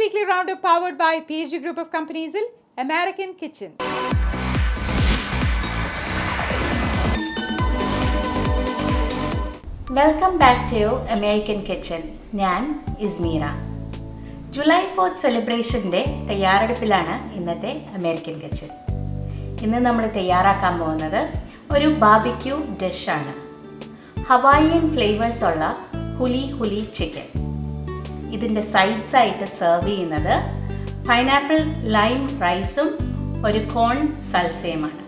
weekly roundup powered by PSG Group of Companies, American Kitchen. Welcome back to American kitchen. ഞാൻ Ismeera. July 4th സെലിബ്രേഷൻ്റെ തയ്യാറെടുപ്പിലാണ് ഇന്നത്തെ American kitchen. ഇന്ന് നമ്മൾ തയ്യാറാക്കാൻ പോകുന്നത് ഒരു ബാർബിക്യൂ ഡിഷാണ്. ഹവായിയൻ ഫ്ലേവേഴ്സ് ഉള്ള ഹുലി ചിക്കൻ. ഇതിൻ്റെ സൈഡ്സായിട്ട് സെർവ് ചെയ്യുന്നത് പൈനാപ്പിൾ ലൈം റൈസും ഒരു കോൺ സൽസയുമാണ്.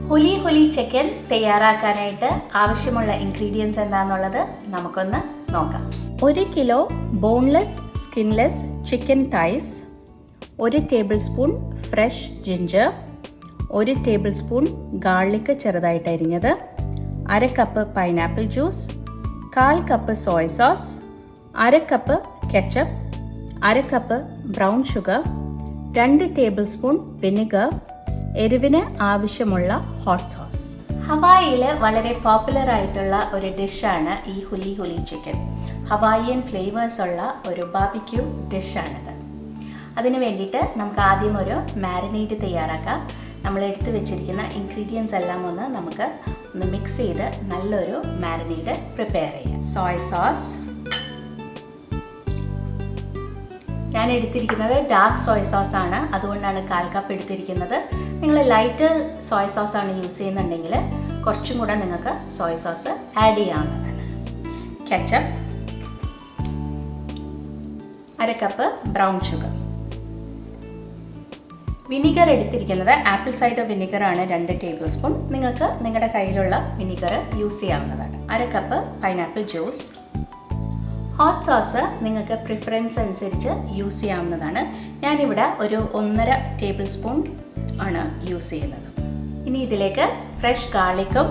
ഹുലി ചിക്കൻ തയ്യാറാക്കാനായിട്ട് ആവശ്യമുള്ള ഇൻഗ്രീഡിയൻസ് എന്താണെന്നുള്ളത് നമുക്കൊന്ന് നോക്കാം. 1 kilo boneless skinless chicken thighs, 1 table spoon fresh ginger, 1 table spoon garlic ചെറുതായിട്ട് അരിഞ്ഞത്, 1/2 cup pineapple juice, 1/4 cup soya sauce, 1/2 cup ketchup, 1/2 cup brown sugar, 2 table spoon vinegar, എരിവിന് ആവശ്യമുള്ള ഹോട്ട് സോസ്. ഹവായിയിൽ വളരെ പോപ്പുലർ ആയിട്ടുള്ള ഒരു ഡിഷാണ് ഈ ഹുലി ചിക്കൻ. ഹവായിയൻ ഫ്ലേവേഴ്സ് ഉള്ള ഒരു ബാർബിക്യൂ ഡിഷാണിത്. അതിന് വേണ്ടിയിട്ട് നമുക്ക് ആദ്യം ഒരു മാരിനേറ്റ് തയ്യാറാക്കാം. നമ്മൾ എടുത്ത് വെച്ചിരിക്കുന്ന ഇൻഗ്രീഡിയൻസ് എല്ലാം നമുക്ക് മിക്സ് ചെയ്ത് നല്ലൊരു മാരിനേറ്റ് പ്രിപ്പയർ ചെയ്യാം. സോയ സോസ് ഞാൻ എടുത്തിരിക്കുന്നത് ഡാർക്ക് സോയ സോസ് ആണ്, അതുകൊണ്ടാണ് 1/4 കപ്പ് എടുത്തിരിക്കുന്നത്. നിങ്ങൾ ലൈറ്റ് സോയ സോസ് ആണ് യൂസ് ചെയ്യുന്നുണ്ടെങ്കിൽ കുറച്ചും കൂടെ നിങ്ങൾക്ക് സോയ സോസ് ആഡ് ചെയ്യാവുന്നതാണ്. Ketchup, 1/2 cup brown sugar. Vinegar എടുത്തിരിക്കുന്നത് ആപ്പിൾ സൈഡർ വിനിഗർ ആണ്, 2 ടേബിൾ സ്പൂൺ. നിങ്ങൾക്ക് നിങ്ങളുടെ കയ്യിലുള്ള വിനിഗർ യൂസ് ചെയ്യാവുന്നതാണ്. 1/2 cup pineapple juice. Hot sauce നിങ്ങൾക്ക് പ്രിഫറൻസ് അനുസരിച്ച് യൂസ് ചെയ്യാവുന്നതാണ്. ഞാനിവിടെ ഒരു 1.5 ടേബിൾ സ്പൂൺ ആണ് യൂസ് ചെയ്യുന്നത്. ഇനി ഇതിലേക്ക് ഫ്രഷ് ഗാർലിക്കും